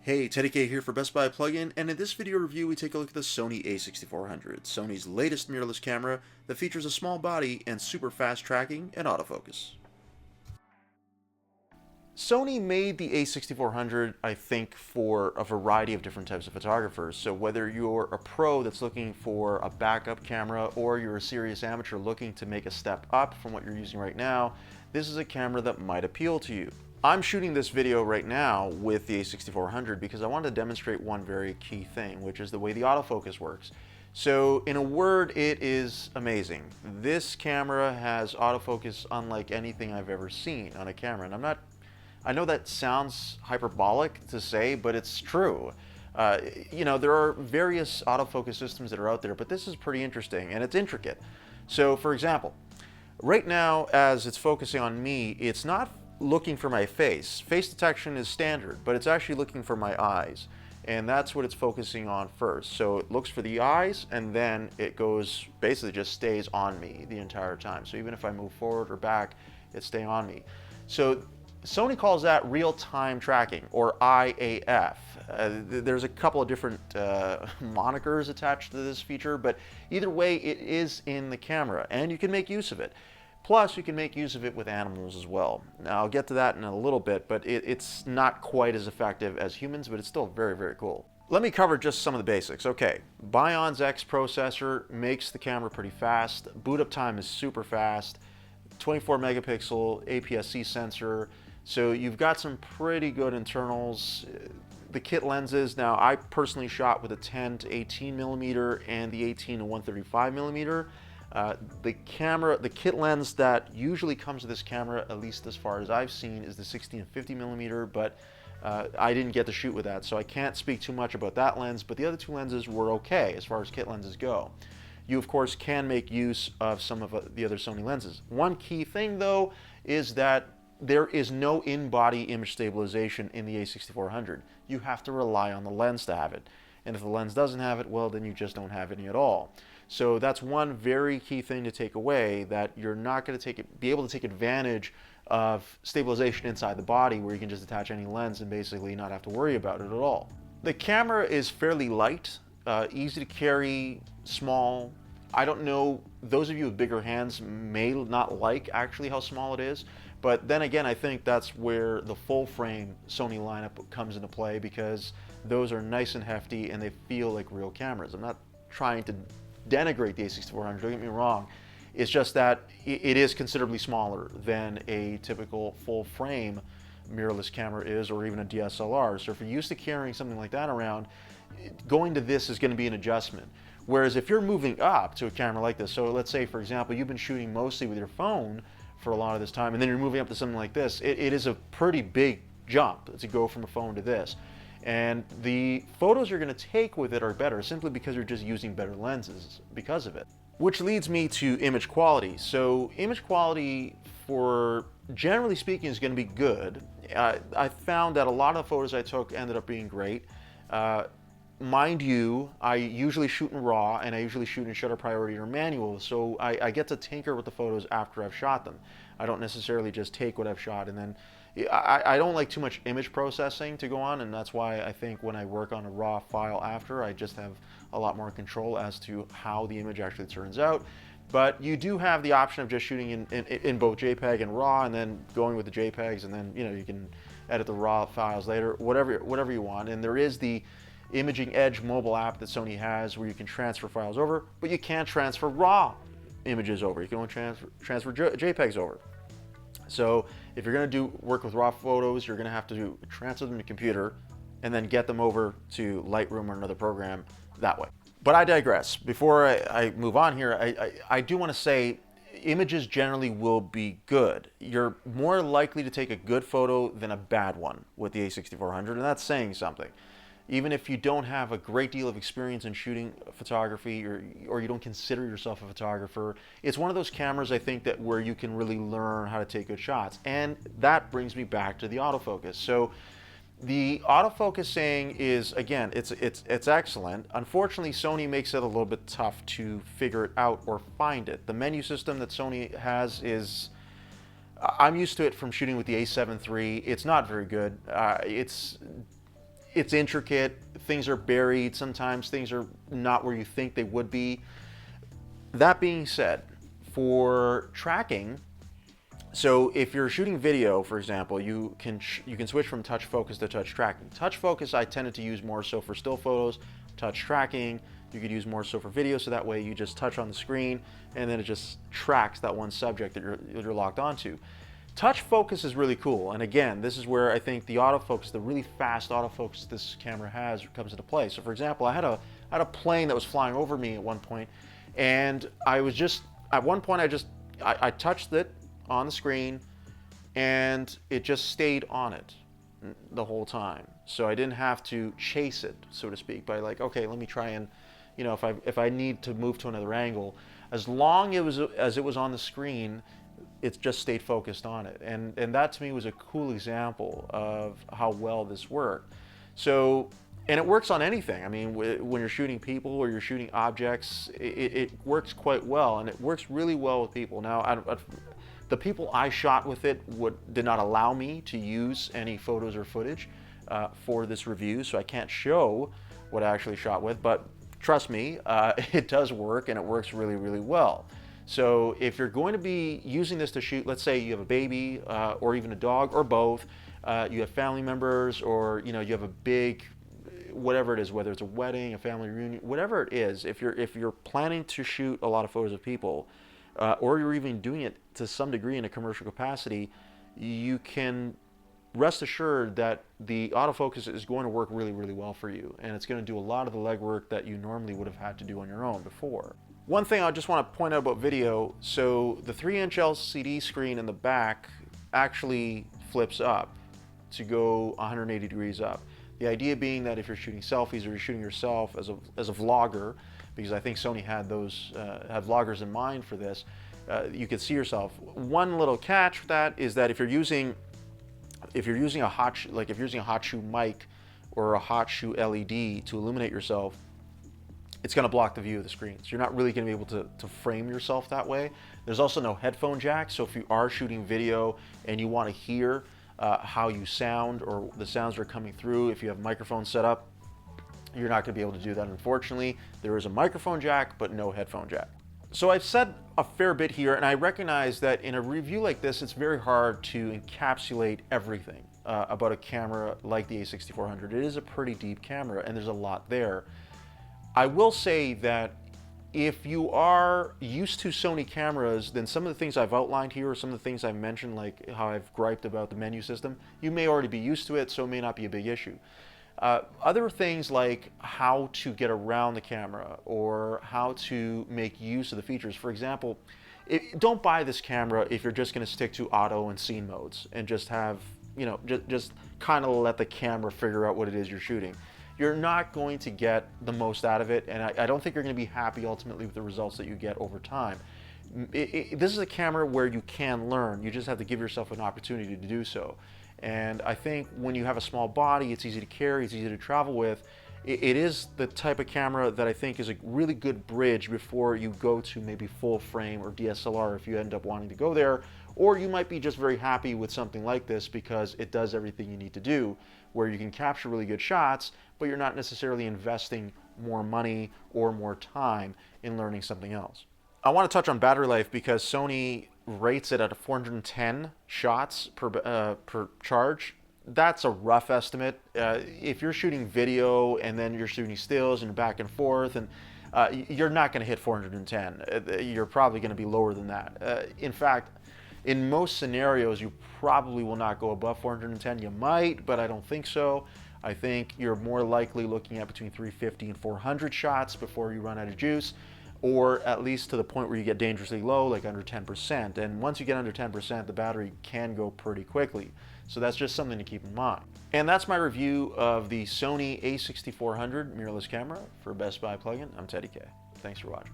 Hey, Teddy K here for Best Buy Plugin, and in this video review we take a look at the Sony a6400, Sony's latest mirrorless camera that features a small body and super fast tracking and autofocus. Sony made the a6400, I think, for a variety of different types of photographers. So whether you're a pro that's looking for a backup camera or you're a serious amateur looking to make a step up from what you're using right now, this is a camera that might appeal to you. I'm shooting this video right now with the a6400 because I wanted to demonstrate one very key thing, which is the way the autofocus works. So in a word, it is amazing. This camera has autofocus unlike anything I've ever seen on a camera. And I know that sounds hyperbolic to say, but it's true. There are various autofocus systems that are out there, but this is pretty interesting and it's intricate. So for example, right now as it's focusing on me, it's not looking for my face. Face detection is standard, but it's actually looking for my eyes. And that's what it's focusing on first. So it looks for the eyes and then it goes, basically just stays on me the entire time. So even if I move forward or back, it's staying on me. So Sony calls that real-time tracking, or IAF. There's a couple of different monikers attached to this feature, but either way, it is in the camera and you can make use of it. Plus, you can make use of it with animals as well. Now, I'll get to that in a little bit, but it's not quite as effective as humans, but it's still very, very cool. Let me cover just some of the basics. Okay, Bion's X processor makes the camera pretty fast. Boot up time is super fast. 24 megapixel APS-C sensor. So you've got some pretty good internals. The kit lenses, now I personally shot with a 10 to 18 millimeter and the 18 to 135 millimeter. The kit lens that usually comes with this camera, at least as far as I've seen, is the 16 to 50 millimeter, but I didn't get to shoot with that, so I can't speak too much about that lens, but the other two lenses were okay as far as kit lenses go. You, of course, can make use of some of the other Sony lenses. One key thing, though, is that there is no in-body image stabilization in the a6400. You have to rely on the lens to have it. And if the lens doesn't have it, well, then you just don't have any at all. So that's one very key thing to take away, that you're not going to be able to take advantage of stabilization inside the body where you can just attach any lens and basically not have to worry about it at all. The camera is fairly light, easy to carry, small. I don't know, those of you with bigger hands may not like actually how small it is, but then again, I think that's where the full frame Sony lineup comes into play, because those are nice and hefty and they feel like real cameras. I'm not trying to denigrate the a6400, don't get me wrong. It's just that it is considerably smaller than a typical full frame mirrorless camera is, or even a DSLR. So if you're used to carrying something like that around, going to this is going to be an adjustment. Whereas if you're moving up to a camera like this, so let's say for example you've been shooting mostly with your phone for a lot of this time and then you're moving up to something like this, it is a pretty big jump to go from a phone to this. And the photos you're going to take with it are better simply because you're just using better lenses because of it. Which leads me to image quality. So image quality, for generally speaking, is going to be good. I found that a lot of the photos I took ended up being great. Mind you, I usually shoot in RAW and I usually shoot in shutter priority or manual, so I get to tinker with the photos after I've shot them. I don't necessarily just take what I've shot and then I don't like too much image processing to go on, and that's why I think when I work on a RAW file after, I just have a lot more control as to how the image actually turns out. But you do have the option of just shooting in both JPEG and RAW, and then going with the JPEGs, and then you can edit the RAW files later, whatever you want. And there is the Imaging Edge mobile app that Sony has where you can transfer files over, but you can't transfer RAW images over. You can only transfer JPEGs over. So if you're going to work with RAW photos, you're going to have to transfer them to computer and then get them over to Lightroom or another program that way. But I digress. Before I move on here, I do want to say images generally will be good. You're more likely to take a good photo than a bad one with the a6400, and that's saying something. Even if you don't have a great deal of experience in shooting photography, or you don't consider yourself a photographer, it's one of those cameras, I think, that where you can really learn how to take good shots. And that brings me back to the autofocus. So the autofocusing is, again, it's excellent. Unfortunately, Sony makes it a little bit tough to figure it out or find it. The menu system that Sony has is, I'm used to it from shooting with the a7 III. It's not very good. it's intricate, things are buried, sometimes things are not where you think they would be. That being said, for tracking, so if you're shooting video, for example, you can switch from touch focus to touch tracking. Touch focus I tended to use more so for still photos. Touch tracking you could use more so for video, so that way you just touch on the screen and then it just tracks that one subject that you're locked onto. Touch focus is really cool, and again, this is where I think the autofocus, the really fast autofocus this camera has, comes into play. So for example, I had a plane that was flying over me at one point, and I was just, at one point I touched it on the screen and it just stayed on it the whole time. So I didn't have to chase it, so to speak, by like, okay, let me try and, you know, if I need to move to another angle, as long as it was on the screen, it just stayed focused on it. And that to me was a cool example of how well this worked. So, and it works on anything. I mean, when you're shooting people or you're shooting objects, it works quite well, and it works really well with people. Now, the people I shot with it did not allow me to use any photos or footage for this review, so I can't show what I actually shot with, but trust me, it does work, and it works really, really well. So if you're going to be using this to shoot, let's say you have a baby or even a dog or both, you have family members, or you have a big, whatever it is, whether it's a wedding, a family reunion, whatever it is, if you're planning to shoot a lot of photos of people, or you're even doing it to some degree in a commercial capacity, you can rest assured that the autofocus is going to work really, really well for you, and it's going to do a lot of the legwork that you normally would have had to do on your own before. One thing I just want to point out about video, so the 3-inch LCD screen in the back actually flips up to go 180 degrees up. The idea being that if you're shooting selfies or you're shooting yourself as a vlogger, because I think Sony had had vloggers in mind for this, you can see yourself. One little catch with that is that if you're using a hot shoe mic or a hot shoe LED to illuminate yourself, it's going to block the view of the screen. So you're not really going to be able to frame yourself that way. There's also no headphone jack, so if you are shooting video and you want to hear how you sound or the sounds that are coming through, if you have microphones set up, you're not going to be able to do that, unfortunately. There is a microphone jack, but no headphone jack. So I've said a fair bit here, and I recognize that in a review like this, it's very hard to encapsulate everything about a camera like the a6400. It is a pretty deep camera, and there's a lot there. I will say that if you are used to Sony cameras, then some of the things I've outlined here, or some of the things I've mentioned, like how I've griped about the menu system, you may already be used to it, so it may not be a big issue. Other things like how to get around the camera or how to make use of the features. For example, don't buy this camera if you're just going to stick to auto and scene modes and just have, just kind of let the camera figure out what it is you're shooting. You're not going to get the most out of it, and I don't think you're going to be happy ultimately with the results that you get over time. This is a camera where you can learn. You just have to give yourself an opportunity to do so. And I think when you have a small body, it's easy to carry, it's easy to travel with. It is the type of camera that I think is a really good bridge before you go to maybe full frame or DSLR if you end up wanting to go there. Or you might be just very happy with something like this because it does everything you need to do, where you can capture really good shots, but you're not necessarily investing more money or more time in learning something else. I want to touch on battery life because Sony rates it at 410 shots per charge. That's a rough estimate. If you're shooting video and then you're shooting stills and back and forth, and you're not going to hit 410. You're probably going to be lower than that. In fact, in most scenarios, you probably will not go above 410. You might, but I don't think so. I think you're more likely looking at between 350 and 400 shots before you run out of juice, or at least to the point where you get dangerously low, like under 10%. And once you get under 10%, the battery can go pretty quickly. So that's just something to keep in mind. And that's my review of the Sony a6400 mirrorless camera for Best Buy plugin. I'm Teddy K. Thanks for watching.